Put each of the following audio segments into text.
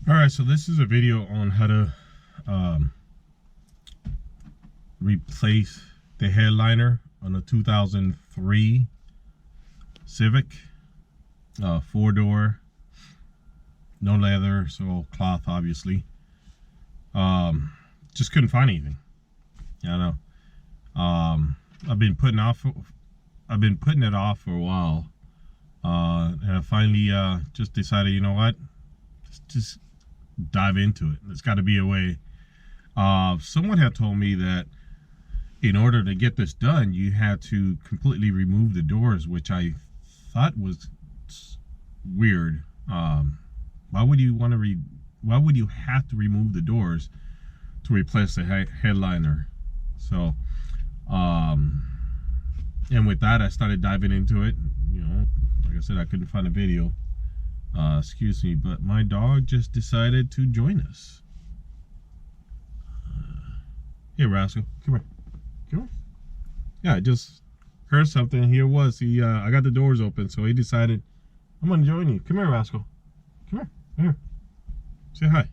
All right, so this is a video on how to replace the headliner on a 2003 Civic, 4-door, no leather, so cloth obviously. Just couldn't find anything. I know. I've been putting it off for a while, and I finally just decided, you know what, just dive into it. There's got to be a way. Someone had told me that in order to get this done, you had to completely remove the doors, which I thought was weird. Why would you have to remove the doors to replace the headliner? So, and with that, I started diving into it. You know, like I said, I couldn't find a video. Excuse me, but my dog just decided to join us. Hey, Rascal, come here. Come here. Yeah, I just heard something. Here it was. I got the doors open, so he decided, I'm gonna join you. Come here, Rascal. Come here. Come here. Say hi.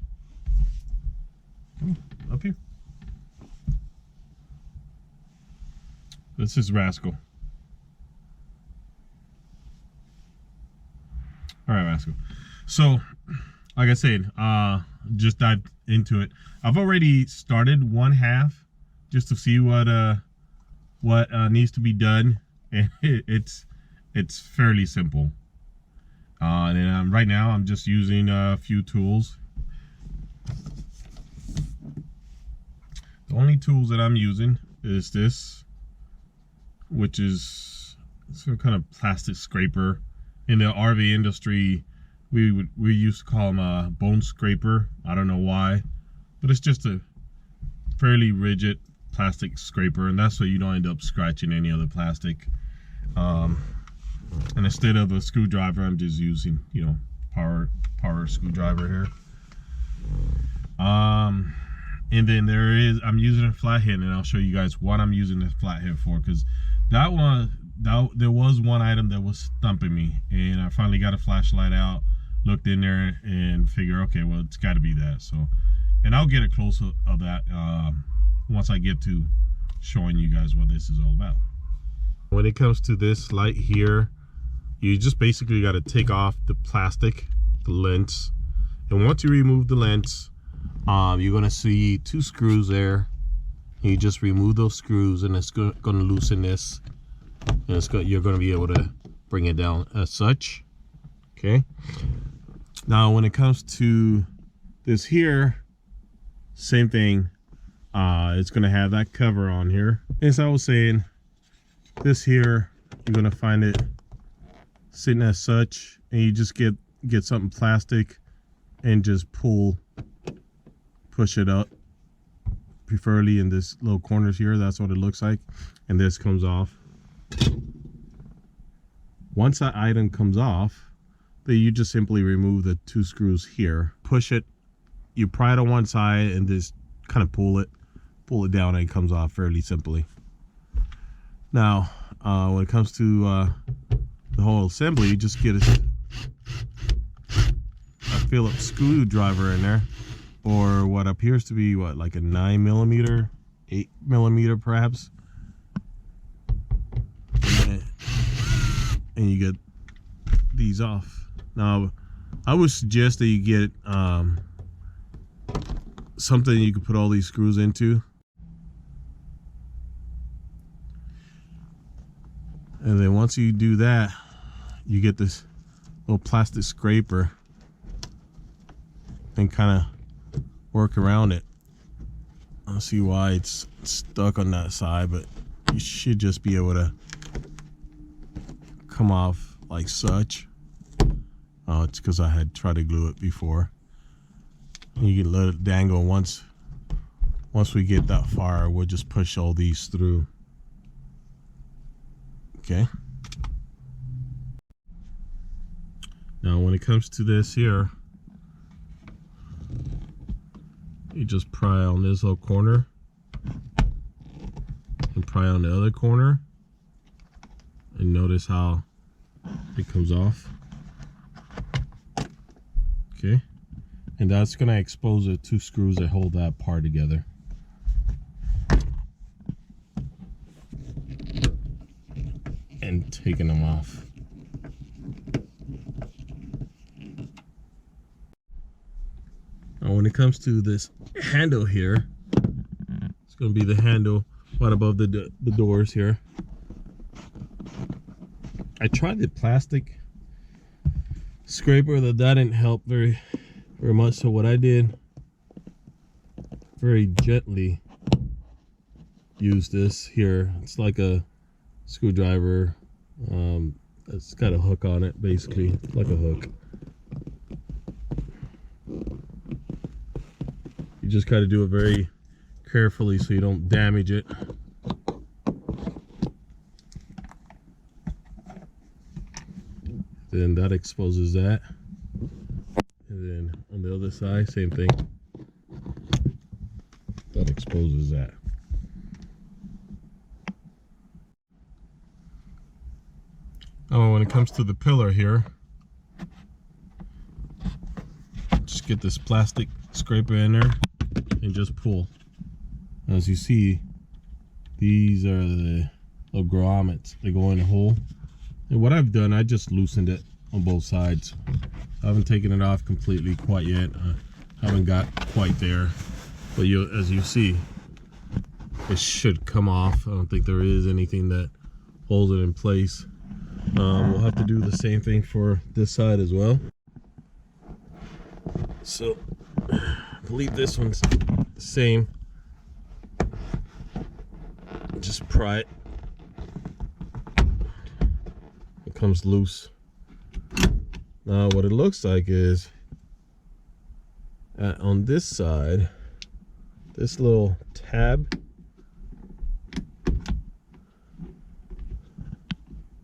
Come on, up here. This is Rascal. All right, Rascal. So, like I said, just dived into it. I've already started one half just to see what needs to be done, and it's fairly simple. And right now I'm just using a few tools. The only tools that I'm using is this, which is some kind of plastic scraper. In the RV industry, we used to call them a bone scraper. I don't know why, but it's just a fairly rigid plastic scraper, and that's so you don't end up scratching any other plastic. And instead of a screwdriver, I'm just using, you know, power screwdriver here. And then I'm using a flathead, and I'll show you guys what I'm using this flathead for, because there was one item that was stumping me, and I finally got a flashlight out, looked in there, and figured, okay, well, it's got to be that. So, and I'll get a close-up of that once I get to showing you guys what this is all about. When it comes to this light here, you just basically got to take off the plastic, the lens, and once you remove the lens, you're gonna see 2 screws there. You just remove those screws, and it's gonna loosen this, and you're gonna be able to bring it down as such. Okay. Now, when it comes to this here, same thing. It's gonna have that cover on here. As I was saying, this here, you're gonna find it sitting as such, and you just get something plastic and just push it up, preferably in this little corners here. That's what it looks like, and this comes off. Once that item comes off, then you just simply remove the 2 screws here, push it, you pry it on one side, and just kind of pull it down, and it comes off fairly simply. Now, when it comes to the whole assembly, you just get a Phillips screwdriver in there, or what appears to be like a 9mm, 8mm perhaps, and you get these off. Now, I would suggest that you get something you can put all these screws into, and then once you do that, you get this little plastic scraper and kind of work around it. I don't see why it's stuck on that side, but you should just be able to come off like such. Oh, it's because I had tried to glue it before. You can let it dangle. Once we get that far, we'll just push all these through. Okay. Now, when it comes to this here, you just pry on this little corner and pry on the other corner, and notice how it comes off. Okay, and that's gonna expose the two screws that hold that part together. And taking them off. Now when it comes to this handle here, it's going to be the handle right above the doors here. I tried the plastic scraper, that didn't help very much. So what I did, very gently use this here. It's like a screwdriver. It's got a hook on it, basically, like a hook. You just got to do it very carefully so you don't damage it. Then that exposes that, and then on the other side, same thing. That exposes that. Oh, when it comes to the pillar here, just get this plastic scraper in there and just pull. As you see, these are the little grommets. They go in the hole. And what I've done, I just loosened it on both sides. I haven't taken it off completely quite yet. I haven't got quite there. But as you see, it should come off. I don't think there is anything that holds it in place. We'll have to do the same thing for this side as well. So I believe this one's the same. Just pry it. It comes loose. Now what it looks like is on this side, this little tab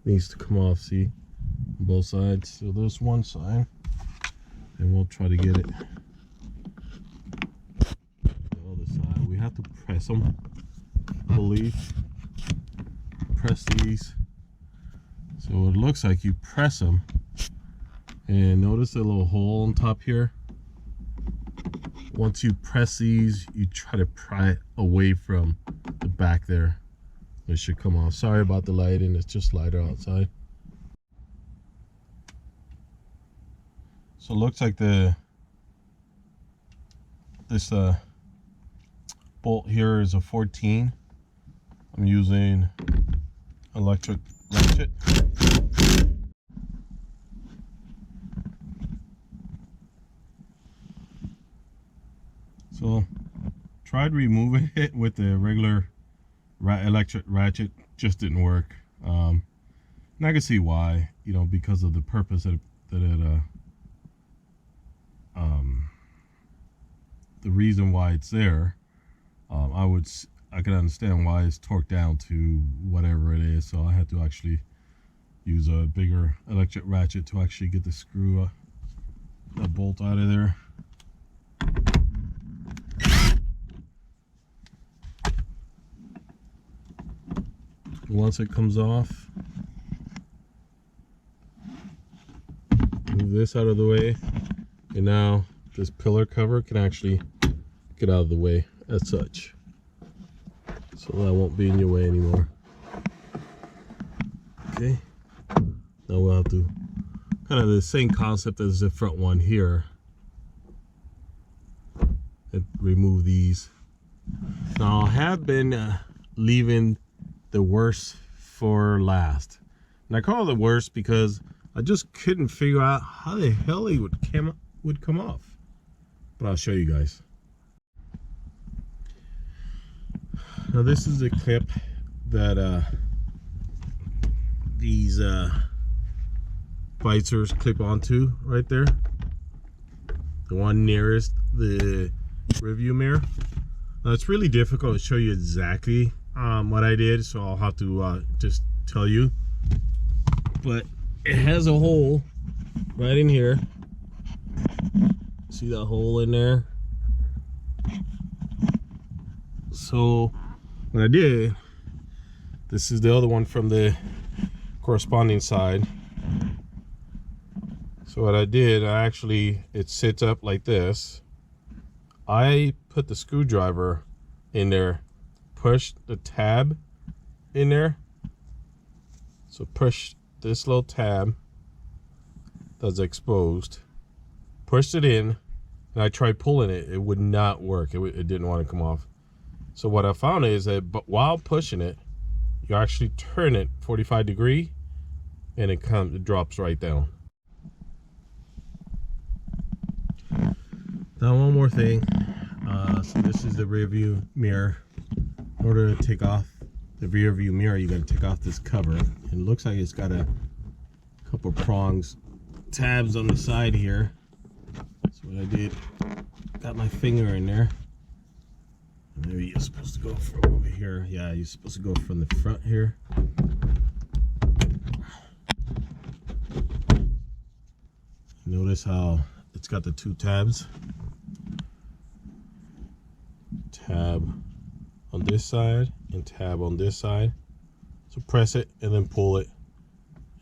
needs to come off, see, on both sides. So there's one side, and we'll try to get it the other side. We have to press them, I believe. Press these. So it looks like you press them, and notice the little hole on top here. Once you press these, you try to pry it away from the back there. It should come off. Sorry about the lighting, it's just lighter outside. So it looks like this bolt here is a 14. I'm using electric ratchet. So tried removing it with the regular electric ratchet, just didn't work. And I can see why, you know, because of the purpose that the reason why it's there. I can understand why it's torqued down to whatever it is. So I had to actually use a bigger electric ratchet to actually get the screw, the bolt out of there. Once it comes off, move this out of the way, and now this pillar cover can actually get out of the way as such, so that won't be in your way anymore. Okay, now we'll have to kind of the same concept as the front one here, and remove these. Now I have been leaving the worst for last, and I call it the worst because I just couldn't figure out how the hell it would come off. But I'll show you guys. Now this is a clip that these visors clip onto right there, the one nearest the review mirror. Now it's really difficult to show you exactly what I did, so I'll have to just tell you, but it has a hole right in here. See that hole in there? So what I did, this is the other one from the corresponding side. So what I did, it sits up like this. I put the screwdriver in there, push the tab in there. So push this little tab that's exposed, pushed it in, and I tried pulling it. It would not work. It didn't want to come off. So what I found is that while pushing it, you actually turn it 45 degree and it drops right down. Now one more thing. So this is the rear view mirror. In order to take off the rear view mirror, you got to take off this cover. And it looks like it's got a couple prongs, tabs on the side here. So what I did, got my finger in there. Maybe you're supposed to go from over here. Yeah, you're supposed to go from the front here. Notice how it's got the two tabs. Tab on this side and tab on this side. So press it and then pull it.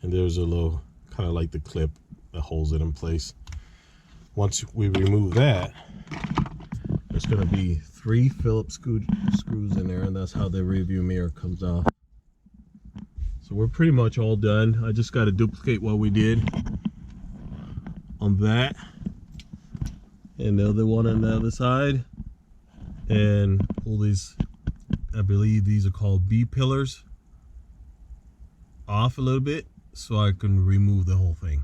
And there's a little, kind of like the clip that holds it in place. Once we remove that, there's going to be 3 Phillips screws in there, and that's how the rear view mirror comes off. So we're pretty much all done. I just got to duplicate what we did on that and the other one on the other side, and pull these, I believe these are called B pillars, off a little bit so I can remove the whole thing.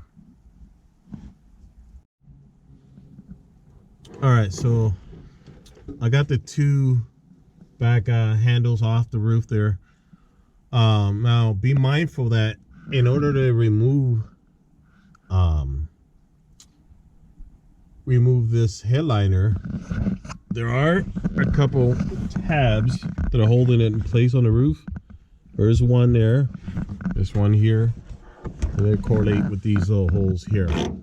All right, so I got the 2 back handles off the roof there. Now be mindful that in order to remove this headliner, there are a couple tabs that are holding it in place on the roof. There's one there, there's one here, and they correlate with these little holes here in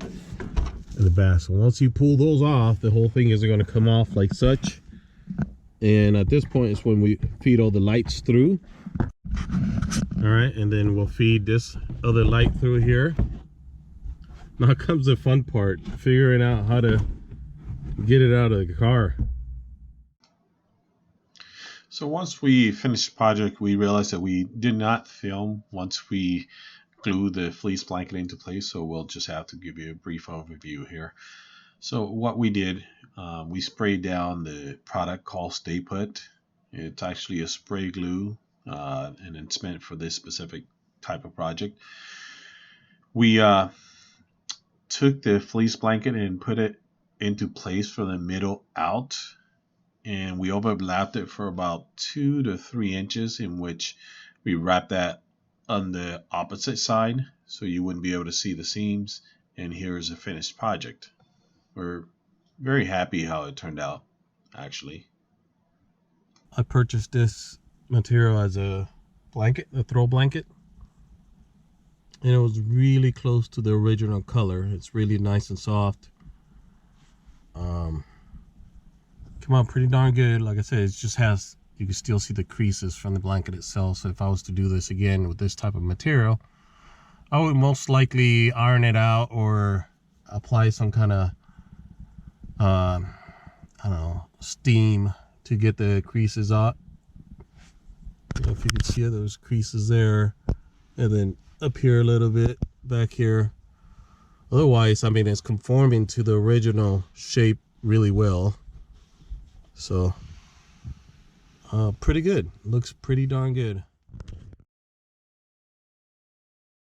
the back. So once you pull those off, the whole thing isn't going to come off like such. And at this point is when we feed all the lights through. All right, and then we'll feed this other light through here. Now comes the fun part, figuring out how to get it out of the car. So once we finished the project, we realized that we did not film once we glue the fleece blanket into place, so we'll just have to give you a brief overview here. So what we did, we sprayed down the product called Stay Put. It's actually a spray glue, and it's meant for this specific type of project. We took the fleece blanket and put it into place from the middle out, and we overlapped it for about 2 to 3 inches, in which we wrapped that on the opposite side so you wouldn't be able to see the seams. And here's a finished project. We're very happy how it turned out, actually. I purchased this material as a blanket, a throw blanket, and it was really close to the original color. It's really nice and soft. Come out pretty darn good. Like I said, it just has, you can still see the creases from the blanket itself. So if I was to do this again with this type of material, I would most likely iron it out or apply some kind of I don't know, steam to get the creases out. If you can see those creases there, and then up here a little bit, back here. Otherwise, I mean, it's conforming to the original shape really well. So pretty good. Looks pretty darn good.